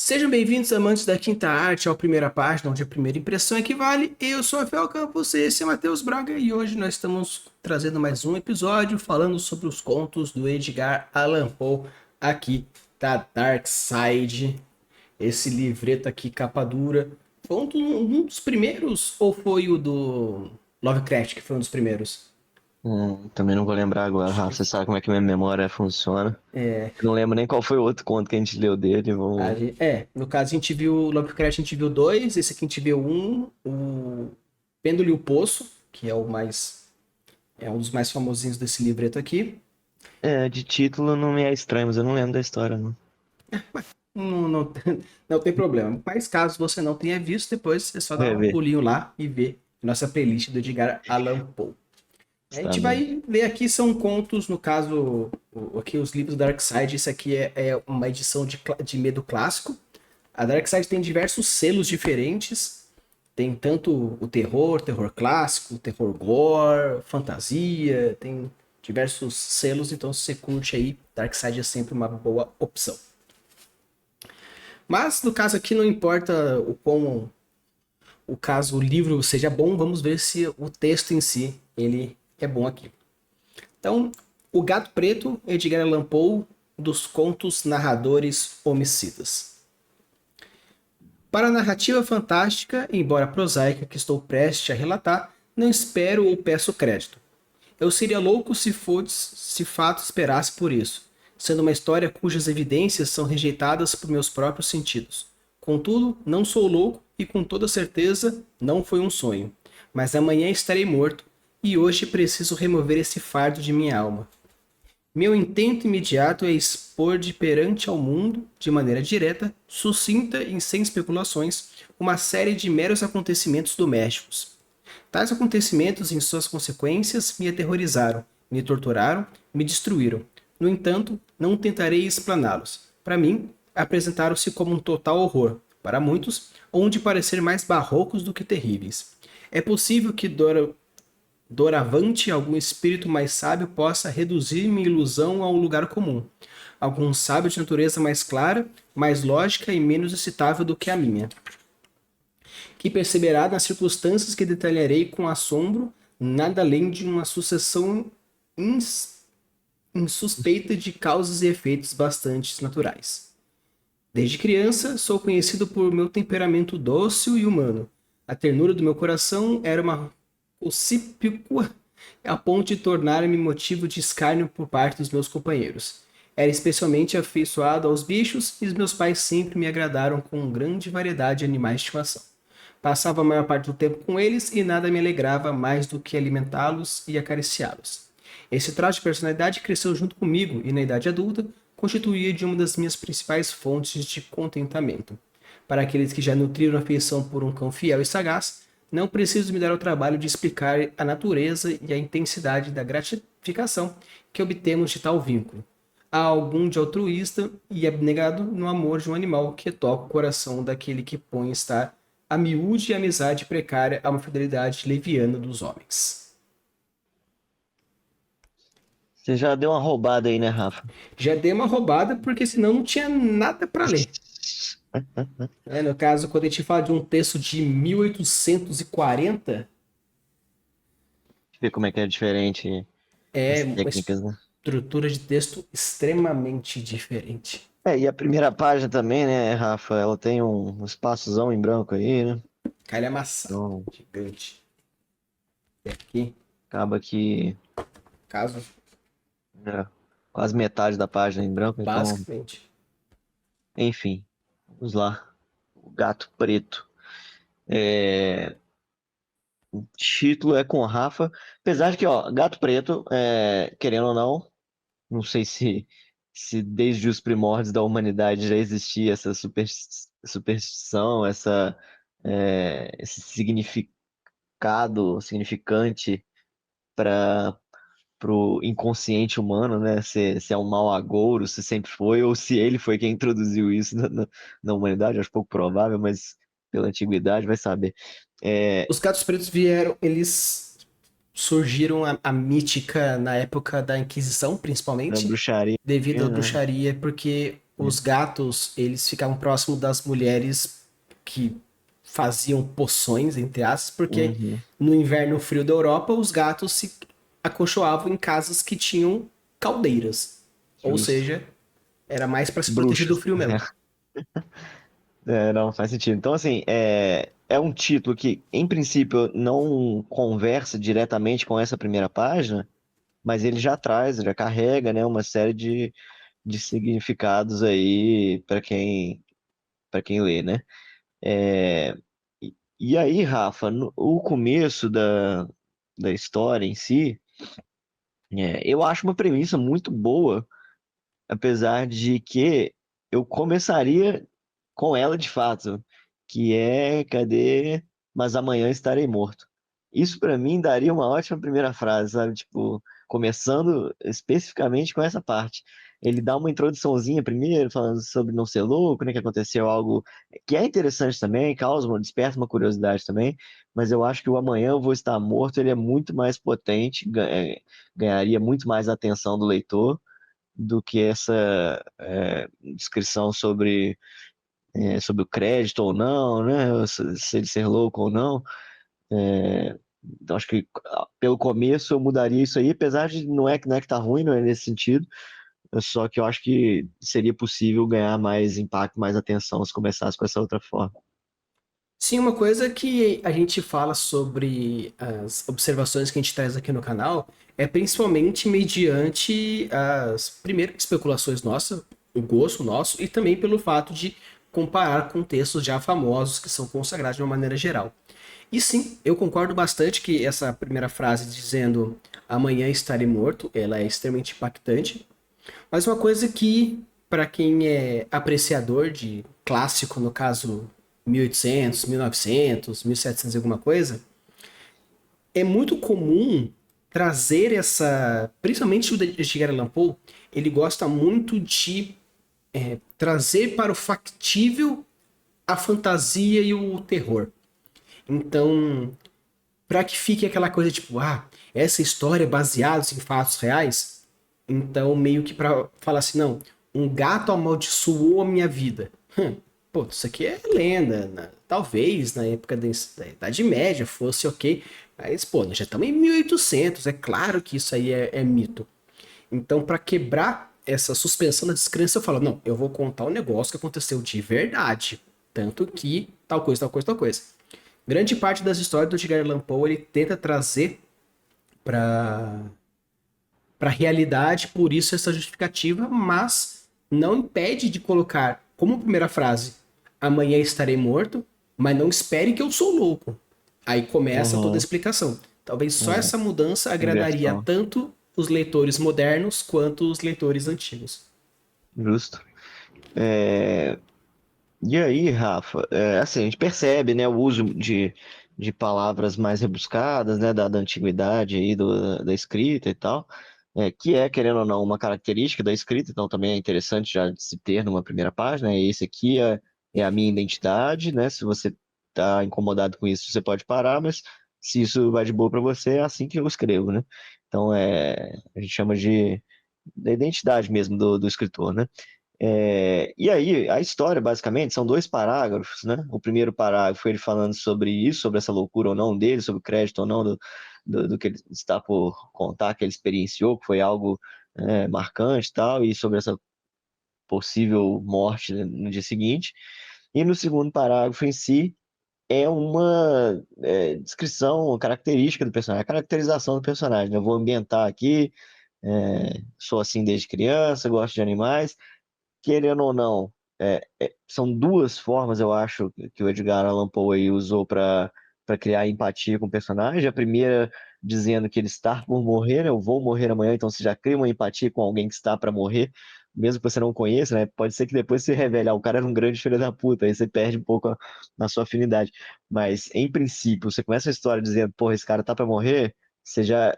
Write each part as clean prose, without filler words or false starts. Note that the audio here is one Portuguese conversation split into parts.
Sejam bem-vindos, amantes da quinta arte, ao Primeira Página, onde a primeira impressão equivale. Eu sou Rafael Campos, esse é Matheus Braga e hoje nós estamos trazendo mais um episódio falando sobre os contos do Edgar Allan Poe, aqui da Dark Side. Esse livreto aqui, capa dura. Foi um dos primeiros ou foi o do Lovecraft que foi um dos primeiros? Também não vou lembrar agora, Acho Rafa. que Você sabe como é que minha memória funciona. Eu não lembro nem qual foi o outro conto que a gente leu dele. Vamos... no caso a gente viu o Lovecraft, a gente viu dois, esse aqui a gente viu um, o Pêndulo e o Poço, que é um dos mais famosinhos desse livreto aqui. De título não me é estranho, mas eu não lembro da história, não. Não, não tem problema. Mas caso você não tenha visto, depois é só dar Vai um ver. pulinho lá e ver nossa playlist do Edgar Allan Poe. A Está gente bem. vai ler aqui, são contos, no caso, aqui os livros da Dark Side. Isso aqui é uma edição de medo clássico. A Dark Side tem diversos selos diferentes. Tem tanto o terror, terror clássico, terror gore, fantasia, tem diversos selos, então se você curte aí, Dark Side é sempre uma boa opção. Mas no caso aqui não importa o livro seja bom, vamos ver se o texto em si ele é bom aqui. Então, O Gato Preto, Edgar Allan Poe, dos contos narradores homicidas. Para a narrativa fantástica, embora prosaica, que estou prestes a relatar, não espero ou peço crédito. Eu seria louco se fato esperasse por isso, sendo uma história cujas evidências são rejeitadas por meus próprios sentidos. Contudo, não sou louco e com toda certeza não foi um sonho. Mas amanhã estarei morto e hoje preciso remover esse fardo de minha alma. Meu intento imediato é expor de perante ao mundo, de maneira direta, sucinta e sem especulações, uma série de meros acontecimentos domésticos. Tais acontecimentos, em suas consequências, me aterrorizaram, me torturaram, me destruíram. No entanto, não tentarei explaná-los. Para mim, apresentaram-se como um total horror. Para muitos, onde parecer mais barrocos do que terríveis. É possível que doravante algum espírito mais sábio possa reduzir minha ilusão a um lugar comum. Algum sábio de natureza mais clara, mais lógica e menos excitável do que a minha, que perceberá nas circunstâncias que detalharei com assombro, nada além de uma sucessão insuspeita de causas e efeitos bastante naturais. Desde criança, sou conhecido por meu temperamento dócil e humano. A ternura do meu coração era uma ocípicua a ponto de tornar-me motivo de escárnio por parte dos meus companheiros. Era especialmente afeiçoado aos bichos e os meus pais sempre me agradaram com grande variedade de animais de estimação. Passava a maior parte do tempo com eles e nada me alegrava mais do que alimentá-los e acariciá-los. Esse traço de personalidade cresceu junto comigo e, na idade adulta, constituía de uma das minhas principais fontes de contentamento. Para aqueles que já nutriram afeição por um cão fiel e sagaz, não preciso me dar ao trabalho de explicar a natureza e a intensidade da gratificação que obtemos de tal vínculo. Há algum de altruísta e abnegado no amor de um animal que toca o coração daquele que põe estar a miúde e amizade precária a uma fidelidade leviana dos homens. Você já deu uma roubada aí, né, Rafa? Já dei uma roubada porque senão não tinha nada para ler. No caso, quando a gente fala de um texto de 1840, Deixa eu ver como é que é diferente é as uma técnicas, né? estrutura de texto extremamente diferente. E a primeira página também, né, Rafa? Ela tem um espaçozão em branco aí, né? Calhamaçado, Então, gigante. E aqui, acaba que caso, é, quase metade da página em branco, então, basicamente. enfim, vamos lá. O Gato Preto. É, o título é com Rafa. Apesar de que, ó, Gato Preto, querendo ou não, não sei se desde os primórdios da humanidade já existia essa superstição, esse significante para o inconsciente humano, né? Se é um mau agouro, se sempre foi, ou se ele foi quem introduziu isso na humanidade, acho pouco provável, mas pela antiguidade vai saber. É, Os gatos pretos vieram, eles surgiram a mítica na época da Inquisição, da principalmente, bruxaria, devido à né? bruxaria, porque os gatos, eles ficavam próximos das mulheres que faziam poções, entre aspas, porque Uhum, no inverno frio da Europa, os gatos se acolchoavam em casas que tinham caldeiras. Ou justo. seja, era mais para se proteger do Bruxas. frio mesmo. Não faz sentido. Então, assim, é um título que, em princípio, não conversa diretamente com essa primeira página, mas ele já traz, já carrega, né, uma série de significados aí para quem lê, né? É, e aí, Rafa, o começo da história em si, eu acho uma premissa muito boa, apesar de que eu começaria com ela de fato, que é cadê? Mas amanhã estarei morto. Isso para mim daria uma ótima primeira frase, sabe? Tipo, começando especificamente com essa parte. Ele dá uma introduçãozinha primeiro, falando sobre não ser louco, né? Que aconteceu algo que é interessante também, desperta uma curiosidade também, mas eu acho que o amanhã eu vou estar morto, ele é muito mais potente, ganharia muito mais a atenção do leitor do que essa descrição sobre o crédito ou não, né? Se ele ser louco ou não. Então, acho que pelo começo eu mudaria isso aí, apesar de não é que tá ruim, não é nesse sentido, só que eu acho que seria possível ganhar mais impacto, mais atenção se começasse com essa outra forma. Sim, uma coisa que a gente fala sobre as observações que a gente traz aqui no canal é principalmente mediante as, primeiro, especulações nossas, o gosto nosso, e também pelo fato de comparar com textos já famosos que são consagrados de uma maneira geral. E sim, eu concordo bastante que essa primeira frase dizendo amanhã estarei morto, ela é extremamente impactante, mas uma coisa que, para quem é apreciador de clássico, no caso 1800, 1900, 1700 alguma coisa, é muito comum trazer essa, principalmente o Edgar Allan Poe, ele gosta muito de trazer para o factível a fantasia e o terror. Então, para que fique aquela coisa tipo, essa história é baseada em fatos reais, então meio que para falar assim, não, um gato amaldiçoou a minha vida. Pô, isso aqui é lenda, né? Talvez na época da Idade Média fosse ok, mas pô, nós já estamos em 1800, é claro que isso aí é mito. Então, para quebrar essa suspensão da descrença, eu falo, não, eu vou contar um negócio que aconteceu de verdade, tanto que tal coisa, tal coisa, tal coisa. Grande parte das histórias do Edgar Allan Poe ele tenta trazer para para a realidade, por isso essa justificativa, mas não impede de colocar como primeira frase: amanhã estarei morto, mas não espere que eu sou louco. Aí começa toda a Uhum, explicação. Talvez só é, essa mudança agradaria inversão, tanto os leitores modernos quanto os leitores antigos. justo. É, e aí, Rafa, assim, a gente percebe, né, o uso de palavras mais rebuscadas, né, da antiguidade aí, da escrita e tal, que é, querendo ou não, uma característica da escrita, então também é interessante já de se ter numa primeira página, esse aqui é a minha identidade, né, se você tá incomodado com isso, você pode parar, mas se isso vai de boa para você, é assim que eu escrevo, né? Então, a gente chama da identidade mesmo do escritor, né? E aí, a história, basicamente, são dois parágrafos, né? O primeiro parágrafo ele falando sobre isso, sobre essa loucura ou não dele, sobre o crédito ou não do que ele está por contar, que ele experienciou, que foi algo marcante e tal, e sobre essa possível morte, né, no dia seguinte. E no segundo parágrafo em si, é uma descrição, uma característica do personagem, a caracterização do personagem, né? Eu vou ambientar aqui, sou assim desde criança, gosto de animais, querendo ou não, são duas formas, eu acho, que o Edgar Allan Poe aí usou para criar empatia com o personagem. A primeira, dizendo que ele está por morrer, né? Eu vou morrer amanhã, então você já cria uma empatia com alguém que está para morrer, mesmo que você não conheça, né? Pode ser que depois você revele, o cara era um grande filho da puta, aí você perde um pouco na sua afinidade. Mas, em princípio, você começa a história dizendo, porra, esse cara tá para morrer, você já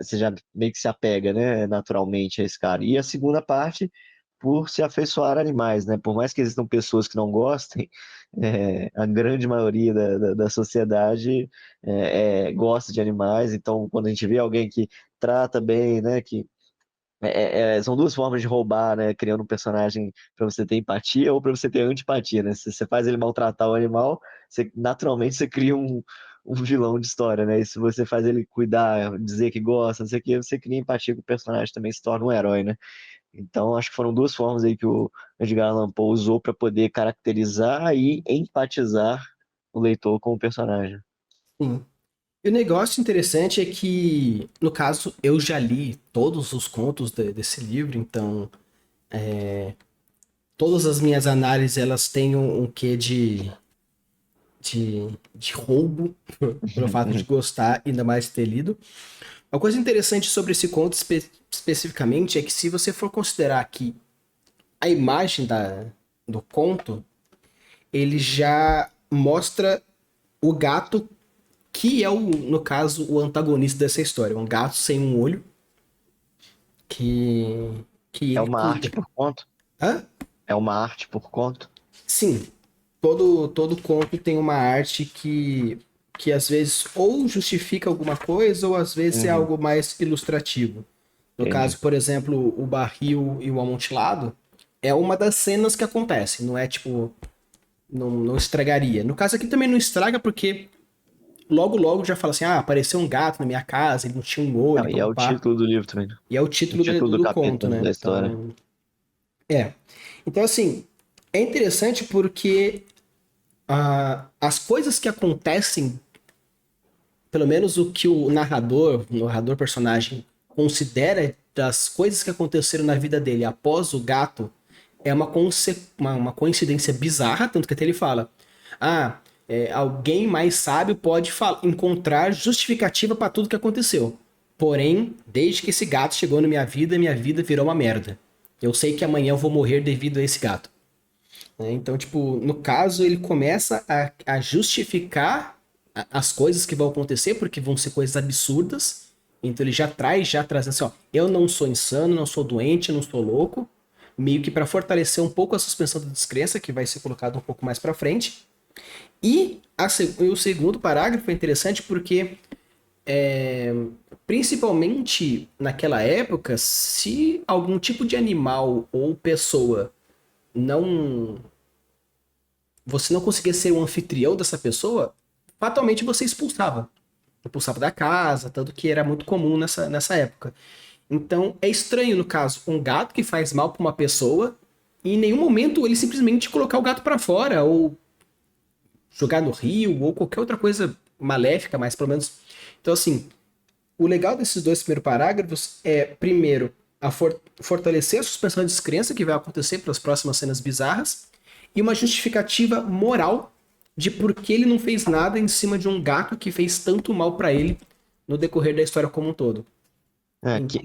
meio que se apega, né, naturalmente a esse cara. E a segunda parte por se afeiçoar a animais, né? Por mais que existam pessoas que não gostem, a grande maioria da sociedade gosta de animais. Então, quando a gente vê alguém que trata bem, né? Que São duas formas de roubar, né? Criando um personagem pra você ter empatia ou pra você ter antipatia, né? Se você faz ele maltratar o animal, naturalmente você cria um vilão de história, né? E se você faz ele cuidar, dizer que gosta, não sei o que, você cria empatia com o personagem, também se torna um herói, né? Então, acho que foram duas formas aí que o Edgar Allan Poe usou para poder caracterizar e empatizar o leitor com o personagem. Sim. E o negócio interessante é que, no caso, eu já li todos os contos desse livro, então todas as minhas análises elas têm um quê de roubo, pelo fato de gostar, ainda mais ter lido. Uma coisa interessante sobre esse conto especificamente é que se você for considerar que a imagem do conto, ele já mostra o gato que é, no caso, o antagonista dessa história. Um gato sem um olho que, que É ele uma arte cuida. por conta? Hã? É uma arte por conta? Sim, todo conto tem uma arte que às vezes ou justifica alguma coisa ou às vezes é Uhum, algo mais ilustrativo. No entendi. caso, por exemplo, o barril e o amontilado é uma das cenas que acontece, não é tipo, não estragaria. No caso aqui também não estraga porque logo logo já fala assim, ah, apareceu um gato na minha casa, ele não tinha um olho, Não, e é o papapá. título do livro também, né? E é o O título título do do conto, capítulo né? da história. Então, é. Então, assim, é interessante porque as coisas que acontecem, pelo menos o que o narrador personagem, considera das coisas que aconteceram na vida dele após o gato, é uma coincidência bizarra, tanto que até ele fala: ah, alguém mais sábio pode encontrar justificativa para tudo que aconteceu. Porém, desde que esse gato chegou na minha vida virou uma merda. Eu sei que amanhã eu vou morrer devido a esse gato. Né? Então, tipo, no caso, ele começa a justificar as coisas que vão acontecer, porque vão ser coisas absurdas. Então ele já traz assim, ó, eu não sou insano, não sou doente, não sou louco, meio que para fortalecer um pouco a suspensão da descrença, que vai ser colocado um pouco mais para frente. E o segundo parágrafo é interessante porque, principalmente naquela época, se algum tipo de animal ou pessoa não você não conseguia ser o anfitrião dessa pessoa, fatalmente você expulsava. Expulsava da casa, tanto que era muito comum nessa época. Então é estranho, no caso, um gato que faz mal para uma pessoa e em nenhum momento ele simplesmente colocar o gato para fora ou jogar no rio ou qualquer outra coisa maléfica, mas pelo menos. Então, assim, o legal desses dois primeiros parágrafos é, primeiro, fortalecer a suspensão de descrença que vai acontecer para as próximas cenas bizarras e uma justificativa moral de por que ele não fez nada em cima de um gato que fez tanto mal para ele no decorrer da história como um todo.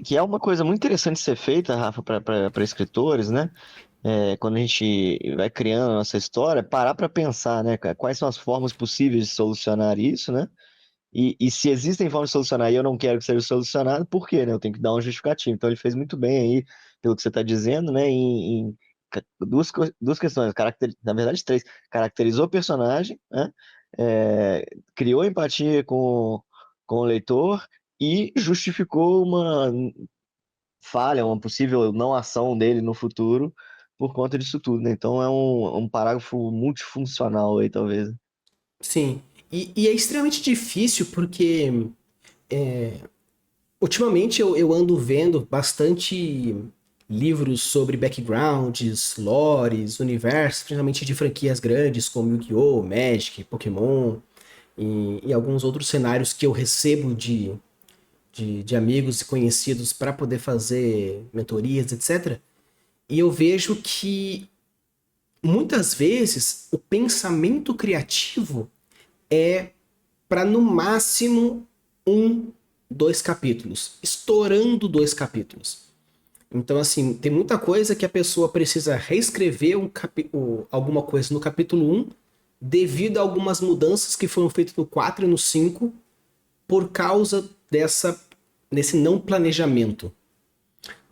Que é uma coisa muito interessante de ser feita, Rafa, para escritores, né? Quando a gente vai criando a nossa história, parar para pensar, né, cara, quais são as formas possíveis de solucionar isso, né? E se existem formas de solucionar e eu não quero que seja solucionado, por quê, né? Eu tenho que dar uma justificativa. Então ele fez muito bem aí, pelo que você está dizendo, né? Duas questões, na verdade três. Caracterizou o personagem, né? Criou empatia com o leitor e justificou uma falha, uma possível não ação dele no futuro por conta disso tudo, né? Então é um parágrafo multifuncional aí, talvez. Sim. E é extremamente difícil porque ultimamente eu ando vendo bastante livros sobre backgrounds, lores, universos, principalmente de franquias grandes como Yu-Gi-Oh!, Magic, Pokémon e alguns outros cenários que eu recebo de amigos e conhecidos para poder fazer mentorias, etc. E eu vejo que muitas vezes o pensamento criativo é para no máximo um, dois capítulos, estourando dois capítulos. Então, assim, tem muita coisa que a pessoa precisa reescrever alguma coisa no capítulo um devido a algumas mudanças que foram feitas no 4 e no 5 por causa desse não planejamento.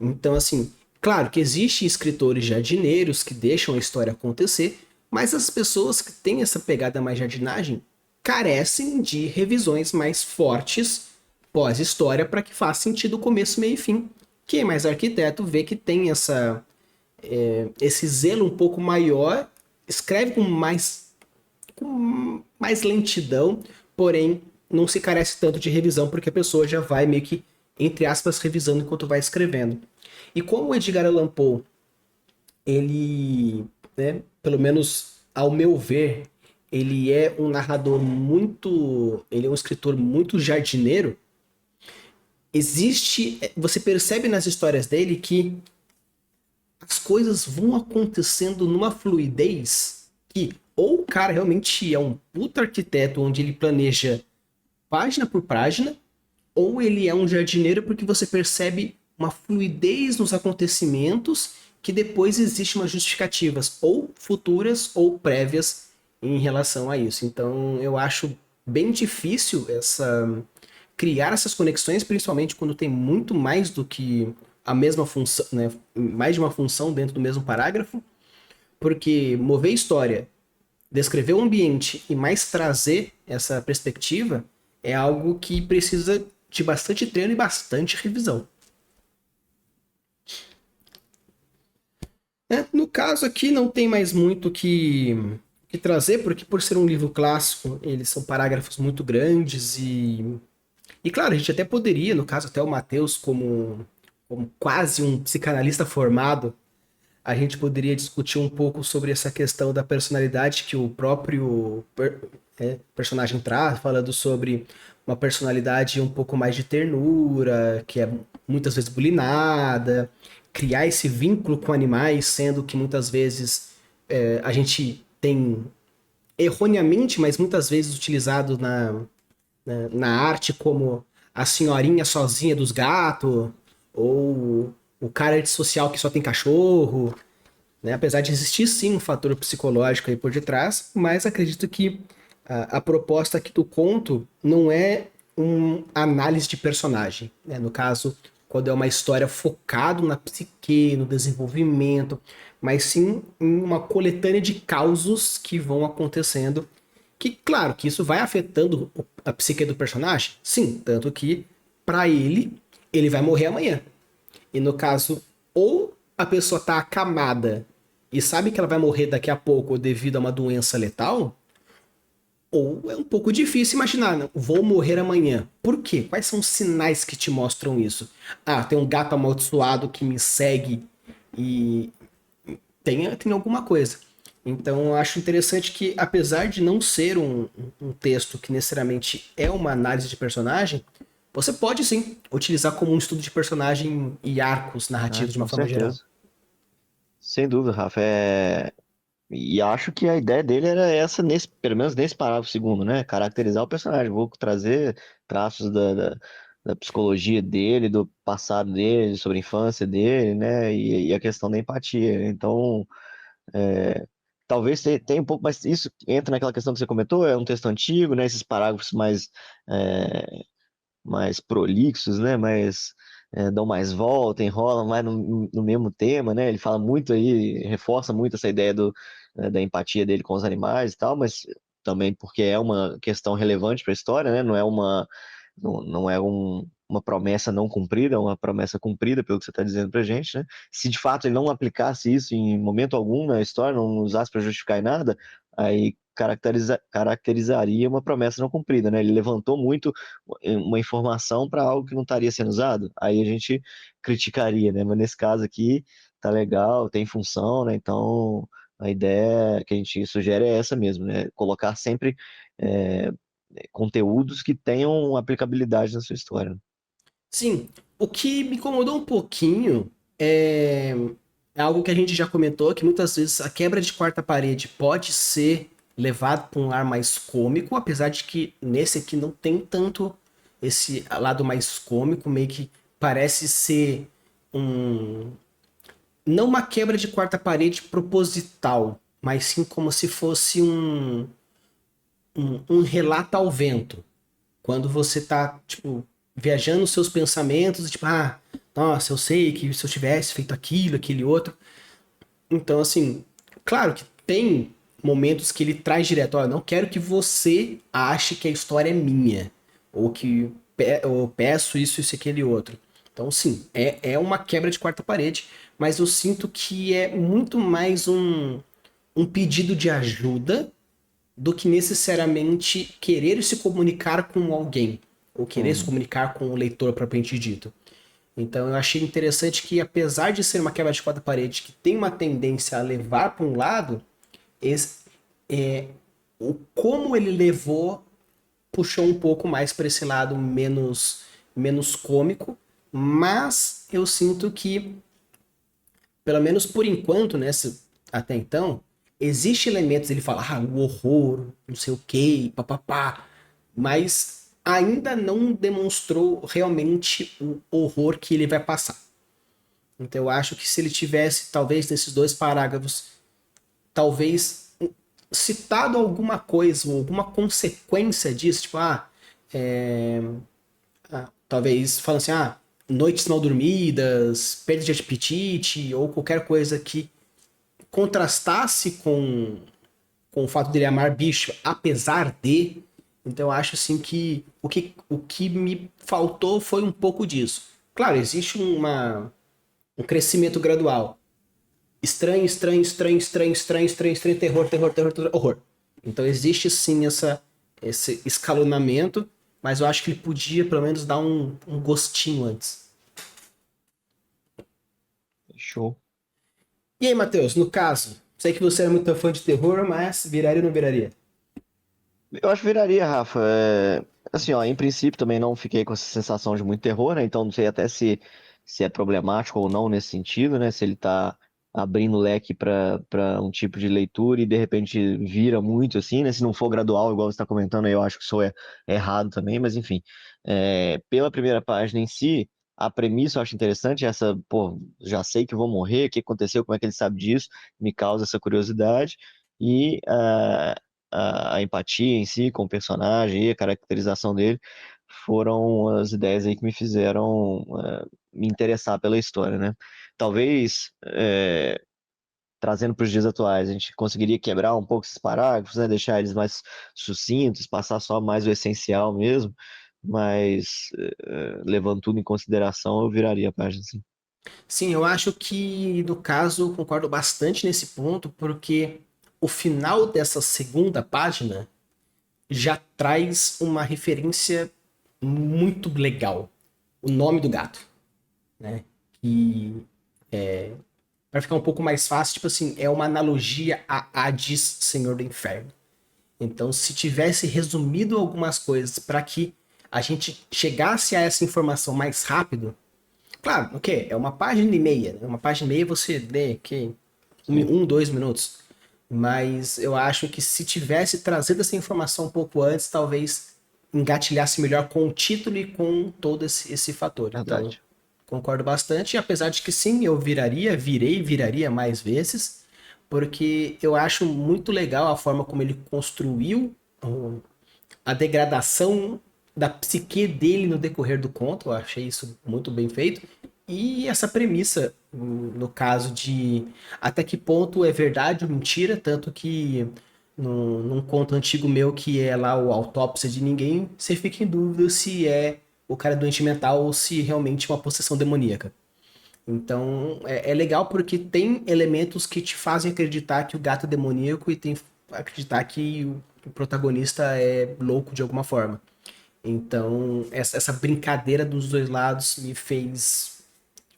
Então, assim, claro que existem escritores jardineiros que deixam a história acontecer, mas as pessoas que têm essa pegada mais jardinagem carecem de revisões mais fortes pós-história para que faça sentido o começo, meio e fim. Quem é mais arquiteto vê que tem esse zelo um pouco maior, escreve com mais lentidão, porém não se carece tanto de revisão, porque a pessoa já vai meio que, entre aspas, revisando enquanto vai escrevendo. E como o Edgar Allan Poe, ele, né, pelo menos ao meu ver, ele é um narrador muito, ele é um escritor muito jardineiro, você percebe nas histórias dele que as coisas vão acontecendo numa fluidez que ou o cara realmente é um puta arquiteto onde ele planeja página por página, ou ele é um jardineiro porque você percebe uma fluidez nos acontecimentos que depois existe umas justificativas ou futuras ou prévias em relação a isso. Então eu acho bem difícil criar essas conexões, principalmente quando tem muito mais do que a mesma função, né, mais de uma função dentro do mesmo parágrafo, porque mover história, descrever o ambiente e mais trazer essa perspectiva é algo que precisa de bastante treino e bastante revisão. No caso aqui não tem mais muito que trazer, porque por ser um livro clássico, eles são parágrafos muito grandes e claro, a gente até poderia, no caso até o Matheus como quase um psicanalista formado, a gente poderia discutir um pouco sobre essa questão da personalidade que o próprio personagem traz, falando sobre uma personalidade um pouco mais de ternura, que é muitas vezes bulinada, criar esse vínculo com animais, sendo que muitas vezes a gente tem erroneamente, mas muitas vezes utilizado na arte como a senhorinha sozinha dos gatos, ou o cara antissocial que só tem cachorro, né? Apesar de existir sim um fator psicológico aí por detrás, mas acredito que a proposta aqui do conto não é uma análise de personagem, né? No caso, quando é uma história focado na psique, no desenvolvimento, mas sim em uma coletânea de causos que vão acontecendo que, claro, que isso vai afetando a psique do personagem, sim, tanto que, para ele vai morrer amanhã. E no caso, ou a pessoa tá acamada e sabe que ela vai morrer daqui a pouco devido a uma doença letal, ou é um pouco difícil imaginar, né? Vou morrer amanhã. Por quê? Quais são os sinais que te mostram isso? Ah, tem um gato amaldiçoado que me segue e tem alguma coisa. Então eu acho interessante que, apesar de não ser um texto que necessariamente é uma análise de personagem, você pode sim utilizar como um estudo de personagem e arcos Ah, narrativos de uma com forma geral. certeza. Sem dúvida, Rafa. E acho que a ideia dele era essa, pelo menos nesse parágrafo segundo, né? Caracterizar o personagem. Vou trazer traços da psicologia dele, do passado dele, sobre a infância dele, né? E a questão da empatia. Então, talvez tenha um pouco mais. Isso entra naquela questão que você comentou, é um texto antigo, né? Esses parágrafos é, mais prolixos, né? Dão mais volta, enrolam mais no mesmo tema, né? Ele fala muito aí, reforça muito essa ideia da empatia dele com os animais e tal, mas também porque é uma questão relevante para a história, né? Não é uma promessa não cumprida, é uma promessa cumprida, pelo que você está dizendo para gente, né? Se de fato ele não aplicasse isso em momento algum na história, não usasse para justificar em nada, aí caracterizaria uma promessa não cumprida, né? Ele levantou muito uma informação para algo que não estaria sendo usado, aí a gente criticaria, né? Mas nesse caso aqui tá legal, tem função, né? Então a ideia que a gente sugere é essa mesmo, né? Colocar sempre é, conteúdos que tenham aplicabilidade na sua história. Sim, o que me incomodou um pouquinho é algo que a gente já comentou, que muitas vezes a quebra de quarta parede pode ser levado para um ar mais cômico, apesar de que nesse aqui não tem tanto esse lado mais cômico, meio que parece ser um não uma quebra de quarta parede proposital, mas sim como se fosse um relato ao vento. Quando você tá, tipo, viajando nos seus pensamentos, tipo, ah, nossa, eu sei que se eu tivesse feito aquilo, aquele outro. Então, assim, claro que tem momentos que ele traz direto, olha, não quero que você ache que a história é minha, ou que eu peço isso, aquele outro. Então, sim, é uma quebra de quarta parede, mas eu sinto que é muito mais um pedido de ajuda do que necessariamente querer se comunicar com alguém, ou querer se Uhum. comunicar com o leitor propriamente dito. Então eu achei interessante que, apesar de ser uma quebra de quarta parede que tem uma tendência a levar para um lado, esse, é, o como ele levou puxou um pouco mais para esse lado menos cômico, mas eu sinto que, pelo menos por enquanto, né, até então, existe elementos, ele fala, o horror, não sei o que, papapá, mas ainda não demonstrou realmente o horror que ele vai passar. Então eu acho que se ele tivesse, talvez, nesses 2 parágrafos, talvez citado alguma coisa, ou alguma consequência disso, tipo, é, talvez falando assim, noites mal dormidas, perda de apetite, ou qualquer coisa que contrastasse com o fato dele amar bicho, apesar de. Então eu acho assim que o que me faltou foi um pouco disso. Claro, existe um crescimento gradual. Estranho, estranho, estranho, estranho, estranho, estranho, estranho, terror, terror, terror, terror, horror. Então existe sim esse escalonamento, mas eu acho que ele podia pelo menos dar um gostinho antes. Show. E aí, Matheus, no caso, sei que você é muito fã de terror, mas viraria ou não viraria? Eu acho que viraria, Rafa. Assim, ó, em princípio também não fiquei com essa sensação de muito terror, né? Então não sei até se é problemático ou não nesse sentido, né? Se ele tá abrindo leque para um tipo de leitura e de repente vira muito assim, né? Se não for gradual, igual você está comentando, aí eu acho que isso é errado também, mas enfim. Pela primeira página em si, a premissa eu acho interessante, essa, pô, já sei que vou morrer, o que aconteceu, como é que ele sabe disso, me causa essa curiosidade. E a empatia em si com o personagem e a caracterização dele foram as ideias aí que me fizeram me interessar pela história, né? Talvez trazendo para os dias atuais, a gente conseguiria quebrar um pouco esses parágrafos, né? Deixar eles mais sucintos, passar só mais o essencial mesmo, mas levando tudo em consideração, eu viraria a página, assim. Sim, eu acho que, no caso, concordo bastante nesse ponto, porque o final dessa segunda página já traz uma referência muito legal. O nome do gato, né? Que, para ficar um pouco mais fácil, tipo assim, é uma analogia a Hades, Senhor do Inferno. Então, se tivesse resumido algumas coisas para que a gente chegasse a essa informação mais rápido, claro, ok, é uma página e meia, né? Uma página e meia você lê que Sim, 2 minutos. Mas eu acho que se tivesse trazido essa informação um pouco antes, talvez engatilhasse melhor com o título e com todo esse fator. Então, verdade. concordo bastante, apesar de que sim, eu viraria mais vezes, porque eu acho muito legal a forma como ele construiu a degradação da psique dele no decorrer do conto. Eu achei isso muito bem feito. E essa premissa, no caso de até que ponto é verdade ou mentira, tanto que num conto antigo meu que é lá o Autópsia de Ninguém, você fica em dúvida se é o cara doente mental ou se realmente é uma possessão demoníaca. Então é legal porque tem elementos que te fazem acreditar que o gato é demoníaco e tem acreditar que o protagonista é louco de alguma forma. Então essa brincadeira dos dois lados me fez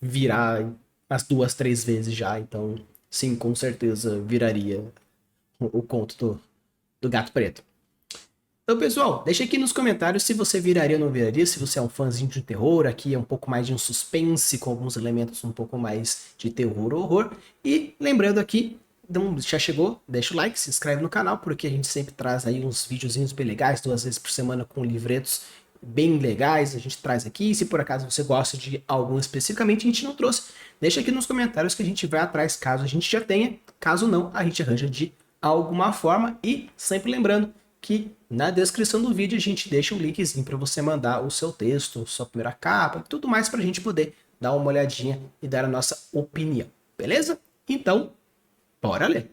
virar as 2, 3 vezes já. Então sim, com certeza viraria o conto do Gato Preto. Então, pessoal, deixa aqui nos comentários se você viraria ou não viraria, se você é um fãzinho de terror, aqui é um pouco mais de um suspense, com alguns elementos um pouco mais de terror ou horror. E lembrando aqui, então, já chegou, deixa o like, se inscreve no canal, porque a gente sempre traz aí uns videozinhos bem legais, 2 vezes por semana com livretos bem legais, a gente traz aqui. E se por acaso você gosta de algum especificamente, a gente não trouxe, deixa aqui nos comentários que a gente vai atrás caso a gente já tenha, caso não, a gente arranja de alguma forma. E sempre lembrando que na descrição do vídeo a gente deixa um linkzinho para você mandar o seu texto, sua primeira capa, tudo mais para a gente poder dar uma olhadinha e dar a nossa opinião, beleza? Então, bora ler!